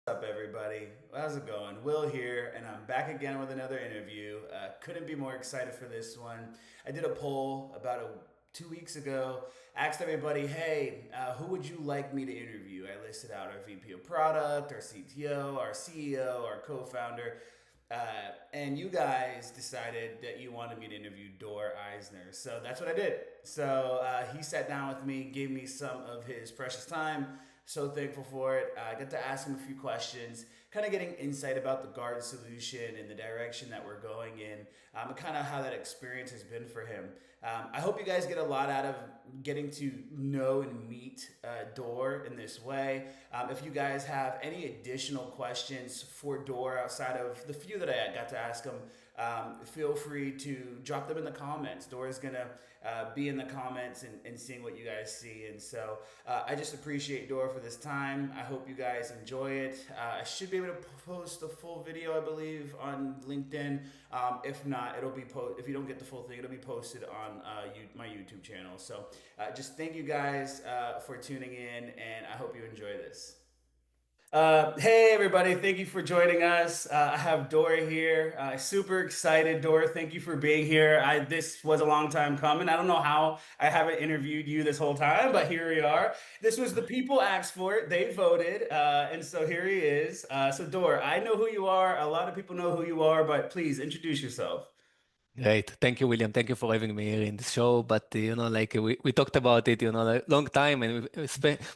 What's up, everybody? How's it going? Will here, and I'm back again with another interview. Couldn't be more excited for this one. I did a poll about 2 weeks ago, asked everybody, hey, who would you like me to interview? I listed out our VP of product, our CTO, our CEO, our co founder. Uh, and you guys decided that you wanted me to interview Dor Eisner. So that's what I did. So he sat down with me, gave me some of his precious time. So thankful for it. I got to ask him a few questions, kind of getting insight about the Guard solution and the direction that we're going in, and kind of how that experience has been for him. I hope you guys get a lot out of getting to know and meet Dor in this way. If you guys have any additional questions for Dor outside of the few that I got to ask him, feel free to drop them in the comments. Dor is going to be in the comments and seeing what you guys see. And so I just appreciate Dor for this time. I hope you guys enjoy it. I should be able to post the full video, I believe, on LinkedIn. If not, if you don't get the full thing, it'll be posted on my YouTube channel. So just thank you guys for tuning in, and I hope you enjoy this. Hey everybody, thank you for joining us. I have Dora here. Super excited, Dora. Thank you for being here. This was a long time coming. I don't know how I haven't interviewed you this whole time, but here we are. This was the people asked for it. They voted, and so here he is. So Dora, I know who you are. A lot of people know who you are, but please introduce yourself. Great. Thank you, William. Thank you for having me here in the show. But we talked about it, a long time, and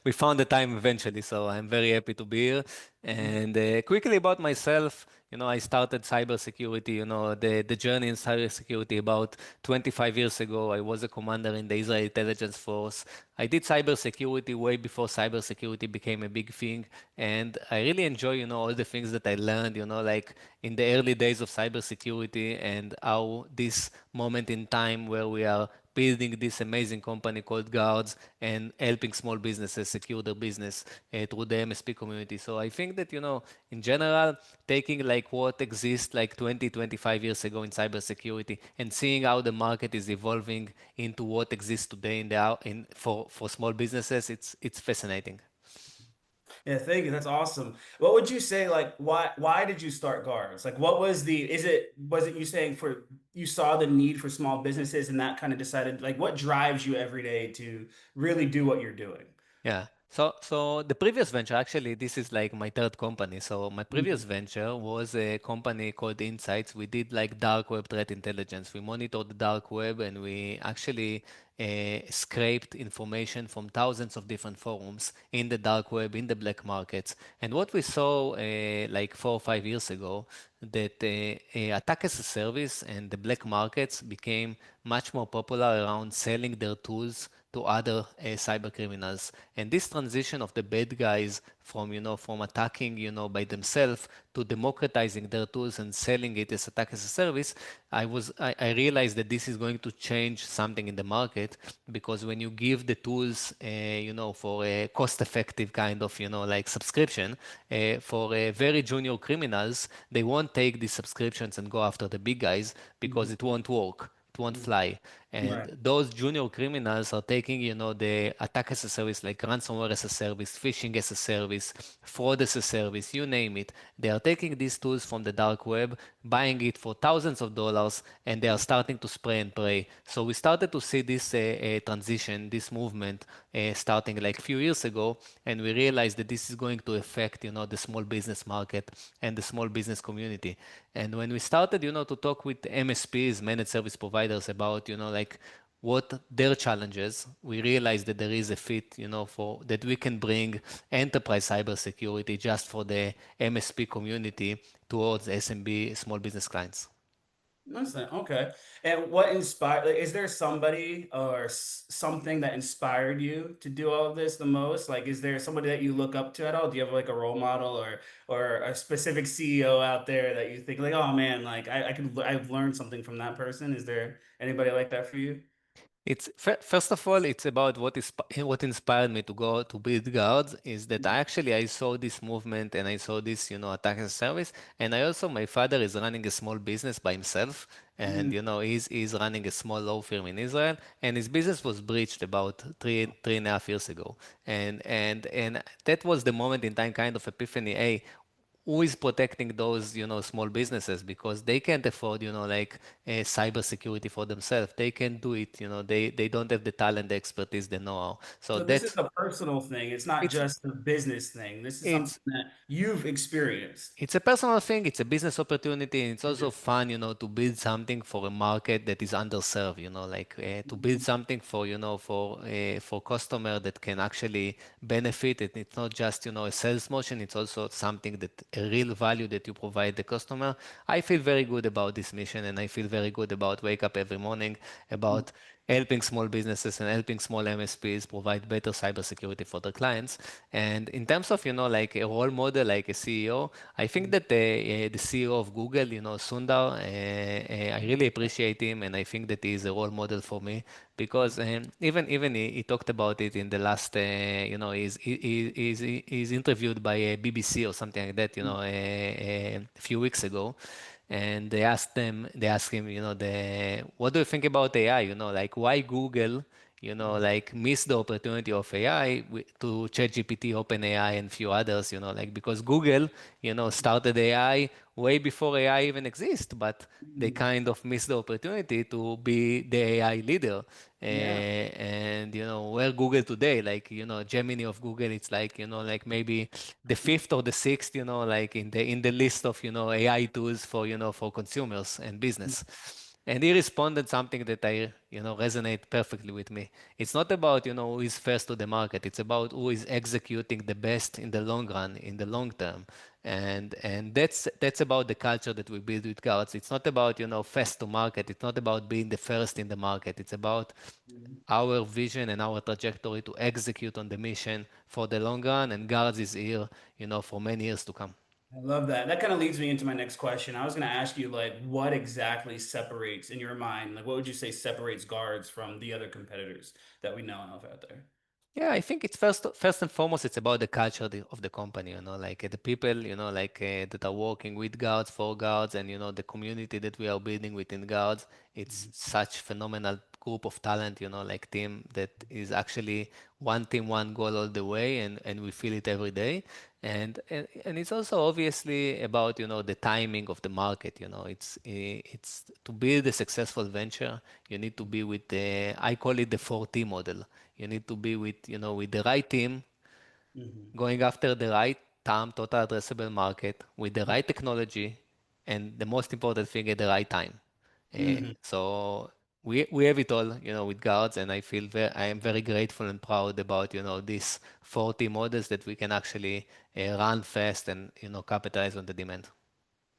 we found the time eventually. So I'm very happy to be here. And quickly about myself, I started cybersecurity, the journey in cybersecurity about 25 years ago. I was a commander in the Israel intelligence force. I did cybersecurity way before cybersecurity became a big thing. And I really enjoy, all the things that I learned, like in the early days of cybersecurity and how this moment in time where we are building this amazing company called Guards and helping small businesses secure their business through the MSP community. So I think that, in general, taking like what exists like 20, 25 years ago in cybersecurity and seeing how the market is evolving into what exists today for small businesses, it's fascinating. Yeah, thank you. That's awesome. What would you say, like, why did you start Guards? Like, what was was it you saying for you saw the need for small businesses and that kind of decided, like, what drives you every day to really do what you're doing? Yeah. So the previous venture, actually, this is like my third company. So my previous Mhm. venture was a company called Insights. We did like dark web threat intelligence. We monitored the dark web and we actually scraped information from thousands of different forums in the dark web, in the black markets. And what we saw like 4 or 5 years ago, that attack as a service and the black markets became much more popular around selling their tools to other cyber criminals. And this transition of the bad guys from attacking, by themselves to democratizing their tools and selling it as attack as a service, I realized that this is going to change something in the market because when you give the tools, for a cost-effective kind of, like subscription, for very junior criminals, they won't take these subscriptions and go after the big guys because Mhm. it won't work. It won't fly. And Right. those junior criminals are taking, the attack as a service, like ransomware as a service, phishing as a service, fraud as a service, you name it. They are taking these tools from the dark web, buying it for thousands of dollars, and they are starting to spray and pray. So we started to see this transition, this movement, starting like a few years ago, and we realized that this is going to affect, the small business market and the small business community. And when we started, to talk with MSPs, managed service providers, about, like what their challenges, we realized that there is a fit, for that we can bring enterprise cybersecurity just for the MSP community towards SMB, small business clients. Understand. Okay. And what inspired, like, is there somebody or something that inspired you to do all of this the most? Like, is there somebody that you look up to at all? Do you have like a role model or a specific CEO out there that you think like, oh man, like I've learned something from that person? Is there anybody like that for you? First of all, it's about what inspired me to go to build guards is that I saw this movement and I saw this, attack as a service. And I also, my father is running a small business by himself, and Mm. he's running a small law firm in Israel, and his business was breached about three and a half years ago. And that was the moment in time, kind of epiphany. Hey, who is protecting those, small businesses because they can't afford, like cyber security for themselves. They can do it, they don't have the talent, the expertise, the know-how. So So this is that's a personal thing. It's not it's just a business thing. This is something it's that you've experienced. It's a personal thing, it's a business opportunity, and it's also Mhm. fun, to build something for a market that is underserved, like to build something for, for customer that can actually benefit it. It's not just, a sales motion, it's also something that a real value that you provide the customer. I feel very good about this mission, and I feel very good about wake up every morning about helping small businesses and helping small MSPs provide better cybersecurity for their clients. And in terms of, like a role model, like a CEO, I think that the CEO of Google, Sundar, I really appreciate him, and I think that he is a role model for me because even he talked about it in the last, he's interviewed by BBC or something like that, a few weeks ago, and they asked him, what do you think about AI? Like why Google, like miss the opportunity of AI to ChatGPT, OpenAI, and few others, like because Google, started AI way before AI even exists, but they kind of missed the opportunity to be the AI leader. Yeah. And where Google today, like Gemini of Google, it's like like maybe the fifth or the sixth, like in the list of AI tools for for consumers and business. And he responded something that I resonate perfectly with me. It's not about who is first to the market. It's about who is executing the best in the long run, in the long term. And that's about the culture that we build with Guards. It's not about fast to market. It's not about being the first in the market. It's about our vision and our trajectory to execute on the mission for the long run. And Guards is here, for many years to come. I love that. That kind of leads me into my next question. I was going to ask you, like, what exactly separates, in your mind, like, what would you say separates guards from the other competitors that we know of out there? Yeah, I think it's first and foremost, it's about the culture of the company, like the people, like that are working with guards, for guards, and the community that we are building within guards. It's such phenomenal group of talent, like team that is actually one team, one goal all the way, and we feel it every day. And it's also obviously about, the timing of the market, it's to build a successful venture, you need to be with the, I call it the 4T model. You need to be with, with the right team, Hmm. going after the right TAM, total addressable market, with the right technology, and the most important thing at the right time. Hmm. So we have it all, with guards, and I am very grateful and proud about, these 40 models that we can actually run fast and, capitalize on the demand.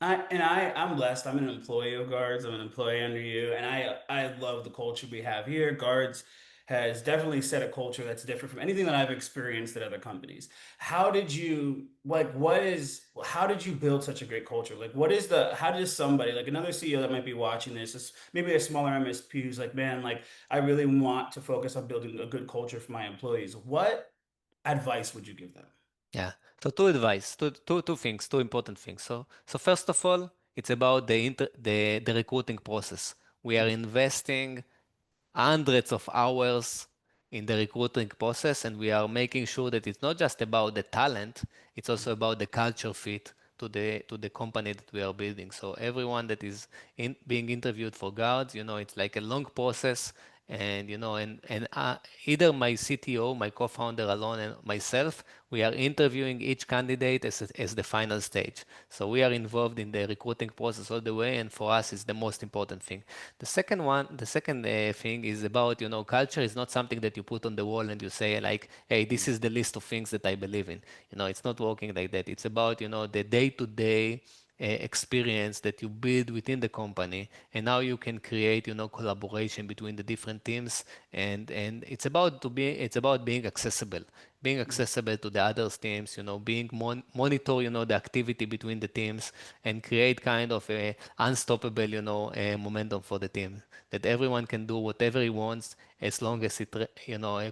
I'm blessed. I'm an employee of Guards. I'm an employee under you, and I love the culture we have here. Guards has definitely set a culture that's different from anything that I've experienced at other companies. How did you like what is how did you build such a great culture? Like what is the how does somebody like another CEO that might be watching this, is maybe a smaller MSP who's like, man, like I really want to focus on building a good culture for my employees. What advice would you give them? Yeah. So two things, two important things. So first of all, it's about the recruiting process. We are investing hundreds of hours in the recruiting process, and we are making sure that it's not just about the talent, it's also about the culture fit to the company that we are building. So everyone that is being interviewed for guards, it's like a long process, and either my CTO, my co-founder alone, and myself, we are interviewing each candidate as the final stage. So we are involved in the recruiting process all the way, and for us, it's the most important thing. The second thing is about, culture is not something that you put on the wall and you say like, hey, this is the list of things that I believe in. It's not working like that. It's about, the day-to-day experience that you build within the company, and now you can create, collaboration between the different teams, and it's about being accessible to the other teams, being monitor, the activity between the teams, and create kind of a unstoppable, momentum for the team that everyone can do whatever he wants as long as it,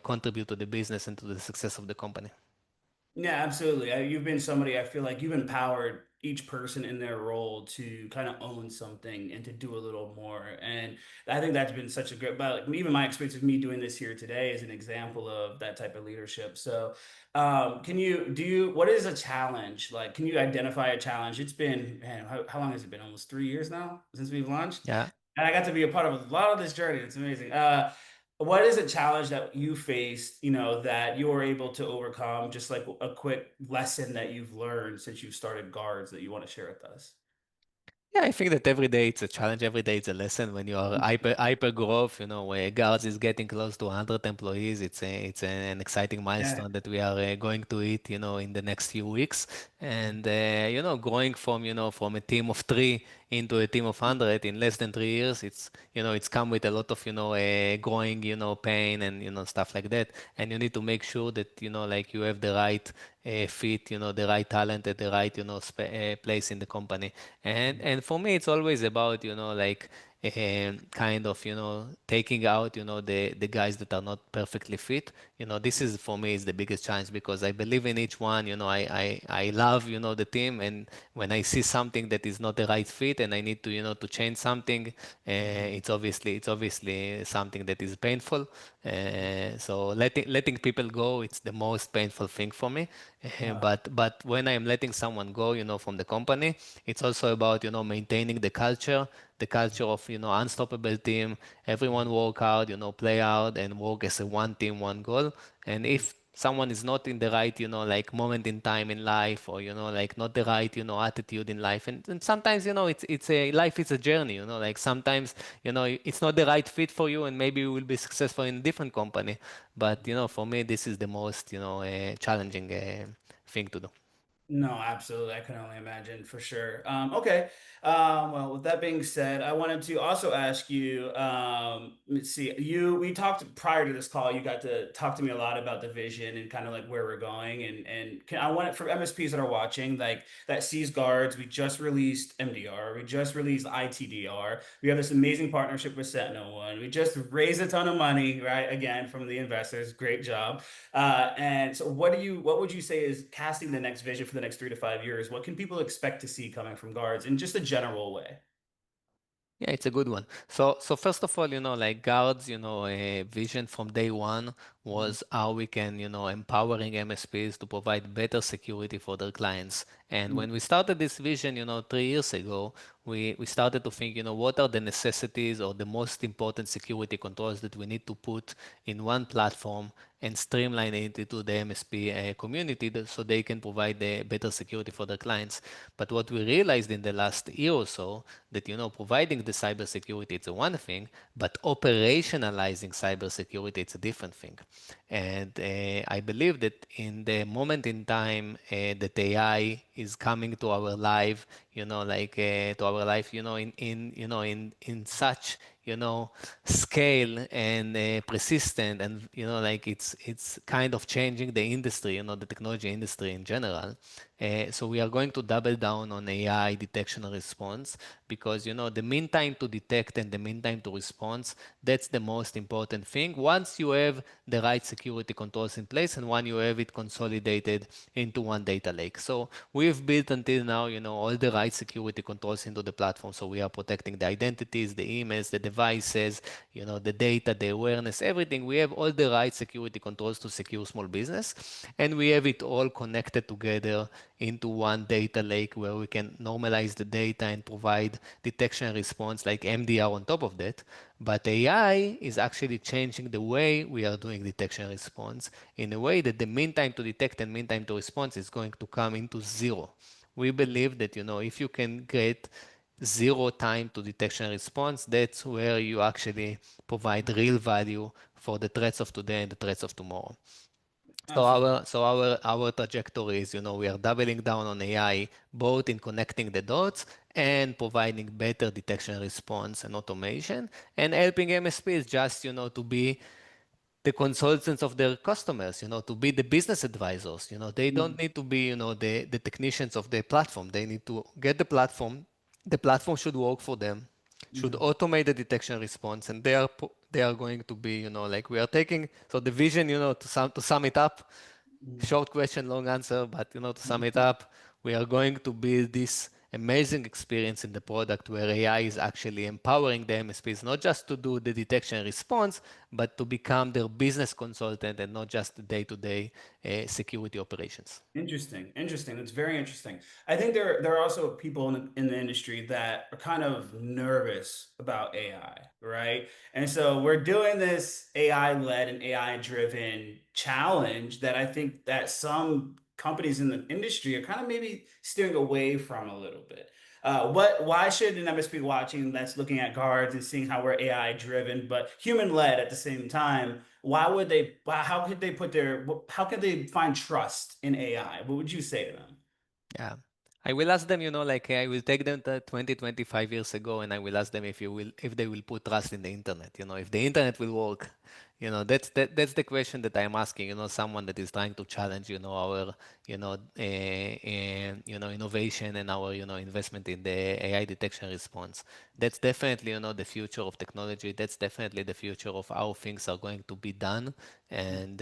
contribute to the business and to the success of the company. Yeah, absolutely. You've been somebody I feel like you've empowered each person in their role to kind of own something and to do a little more. And I think that's been such a great, but like, even my experience of me doing this here today is an example of that type of leadership. So, what is a challenge? Like, can you identify a challenge? It's been, man, how long has it been? Almost 3 years now since we've launched. Yeah. And I got to be a part of a lot of this journey. It's amazing. What is a challenge that you faced, that you were able to overcome? Just like a quick lesson that you've learned since you've started Guards that you want to share with us. Yeah, I think that every day it's a challenge, every day it's a lesson. When you are hyper growth, where Guards is getting close to 100 employees, an exciting Yeah. milestone that we are going to hit, in the next few weeks. And growing from a team of three into a team of 100 in less than 3 years, it's come with a lot of growing pain and stuff like that. And you need to make sure that like you have the right fit, the right talent at the right place in the company. And for me, it's always about like kind of taking out the guys that are not perfectly fit. This is for me is the biggest challenge because I believe in each one. I love the team, and when I see something that is not the right fit and I need to to change something, it's obviously something that is painful. So letting people go, it's the most painful thing for me. Uh, But when I am letting someone go, from the company, it's also about maintaining the culture of unstoppable team. Everyone work out, play out, and work as a one team, one goal. And if someone is not in the right, like moment in time in life, or like not the right, attitude in life, and sometimes it's a life is a journey. Like sometimes it's not the right fit for you, and maybe you will be successful in a different company. But for me, this is the most challenging thing to do. No, absolutely. I can only imagine for sure. Okay. Well, with that being said, I wanted to also ask you, let's see, we talked prior to this call, you got to talk to me a lot about the vision and kind of like where we're going. I want it for MSPs that are watching, like that sees Guards, we just released MDR, we just released ITDR. We have this amazing partnership with Sentinel One. We just raised a ton of money, right? Again, from the investors. Great job. And so what would you say is casting the next vision for the next 3 to 5 years? What can people expect to see coming from Guards in just a general way? Yeah, it's a good one. So first of all, like Guard's, vision from day one Mhm. was how we can, empowering MSPs to provide better security for their clients. And when we started this vision, 3 years ago, we started to think, what are the necessities or the most important security controls that we need to put in one platform and streamline it into the MSP community so they can provide the better security for their clients. But what we realized in the last year or so that providing the cybersecurity it's a one thing, but operationalizing cybersecurity it's a different thing. And I believe that in the moment in time that AI is coming to our life, to our life, in such scale and persistent, and like it's kind of changing the industry, the technology industry in general. So we are going to double down on AI detection and response because the mean time to detect and the mean time to response, that's the most important thing. Once you have the right security controls in place and when you have it consolidated into one data lake. So we've built until now, all the right security controls into the platform. So we are protecting the identities, the emails, the devices, the data, the awareness, everything. We have all the right security controls to secure small business, and we have it all connected together into one data lake where we can normalize the data and provide detection and response like MDR on top of that. But AI is actually changing the way we are doing detection and response in a way that the mean time to detect and mean time to response is going to come into zero. We believe that if you can get zero time to detection and response, that's where you actually provide real value for the threats of today and the threats of tomorrow. So Absolutely. our trajectory is, we are doubling down on AI, both in connecting the dots and providing better detection response and automation, and helping MSPs just, to be the consultants of their customers, to be the business advisors. They don't Mhm. need to be, the technicians of the platform. They need to get the platform. The platform should work for them, should Mhm. automate the detection response, and they are going to be, like we are taking. So the vision, to sum it up, short question, long answer, but to sum it Mhm. up, we are going to build this amazing experience in the product where AI is actually empowering the MSPs not just to do the detection response, but to become their business consultant and not just the day-to-day security operations. Interesting. Interesting. That's very interesting. I think there are also people in the industry that are kind of nervous about AI, right? And so we're doing this AI-led and AI-driven challenge that I think that some companies in the industry are kind of maybe steering away from a little bit. Why should an MSP watching that's looking at guards and seeing how we're AI driven but human led at the same time? How could they how could they find trust in AI? What would you say to them? Yeah. I will ask them, like I will take them to 20, 25 years ago and I will ask them if they will put trust in the internet, if the internet will work. That's the question that I'm asking, someone that is trying to challenge, our, innovation and our, investment in the AI detection response. That's definitely, the future of technology. That's definitely the future of how things are going to be done. And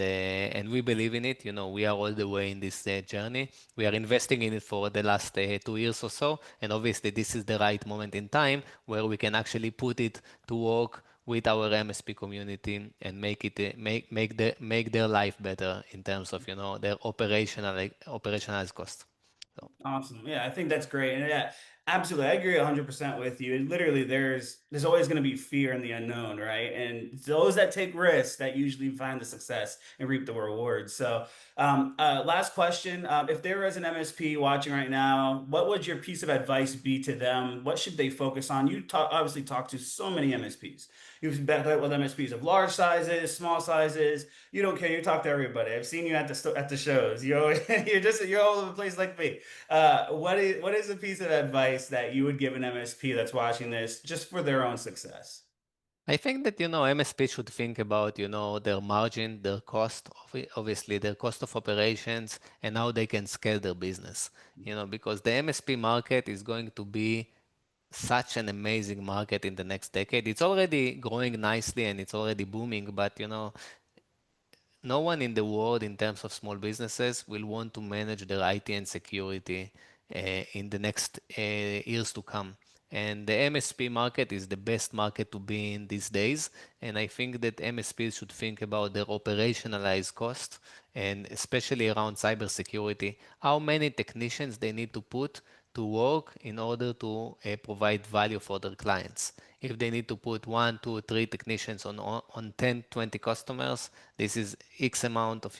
we believe in it. We are all the way in this journey. We are investing in it for the last 2 years or so, and obviously this is the right moment in time where we can actually put it to work with our MSP community and make their life better in terms of their operationalized cost. So Awesome. Yeah, I think that's great. And yeah, absolutely. I agree 100% with you. And literally there's always going to be fear in the unknown, right? And it's those that take risks that usually find the success and reap the rewards. So, last question. If there was an MSP watching right now, what would your piece of advice be to them? What should they focus on? Obviously talk to so many MSPs. You've met with MSPs of large sizes, small sizes. You don't care. You talk to everybody. I've seen you at the shows. You're all over the place like me. What is a piece of advice that you would give an MSP that's watching this just for their own success? I think that MSP should think about their margin, their cost, obviously their cost of operations, and how they can scale their business. Because the MSP market is going to be such an amazing market in the next decade. It's already growing nicely and it's already booming, but no one in the world in terms of small businesses will want to manage their IT and security in the next years to come. And the MSP market is the best market to be in these days. And I think that MSPs should think about their operationalized cost and especially around cybersecurity, how many technicians they need to put to work in order to provide value for their clients. If they need to put one, two, three technicians on 10, 20 customers, this is X amount of,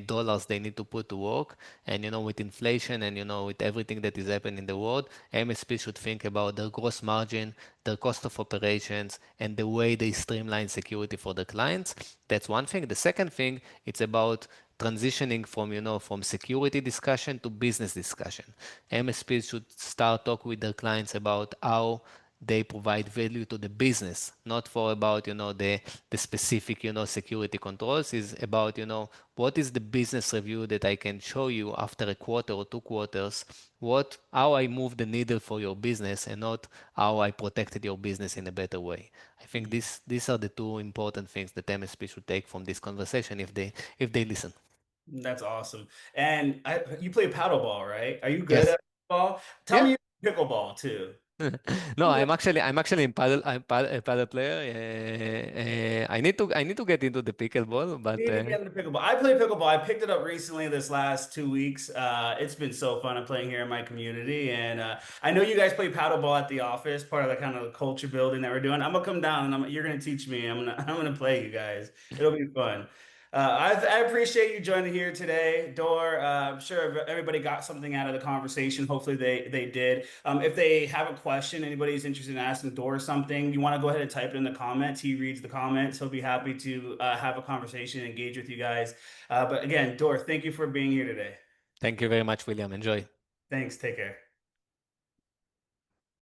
dollars they need to put to work. And, with inflation and, with everything that is happening in the world, MSP should think about their gross margin, their cost of operations, and the way they streamline security for the clients. That's one thing. The second thing, it's about transitioning from security discussion to business discussion. MSPs should start talk with their clients about how they provide value to the business, not for about the specific security controls. Is about what is the business review that I can show you after a quarter or 2 quarters, what how I move the needle for your business and not how I protected your business in a better way. I think these are the two important things that MSP should take from this conversation if they listen. That's awesome. And you play paddleball, right? Are you good Yes. at ball? Tell Yeah. me your pickleball too. No, You I'm actually in paddle. A paddle player. I need to get into the pickleball, but need to get into pickleball. I play pickleball. I picked it up recently this last 2 weeks. It's been so fun. I'm playing here in my community, and I know you guys play paddleball at the office, part of the kind of culture building that we're doing. I'm gonna come down, and you're gonna teach me. I'm gonna play you guys. It'll be fun. I appreciate you joining here today, Dor. I'm sure everybody got something out of the conversation. Hopefully they did. If they have a question, anybody's interested in asking Dor something, you want to go ahead and type it in the comments. He reads the comments. He'll be happy to have a conversation and engage with you guys. But again, Dor, thank you for being here today. Thank you very much, William. Enjoy. Thanks. Take care.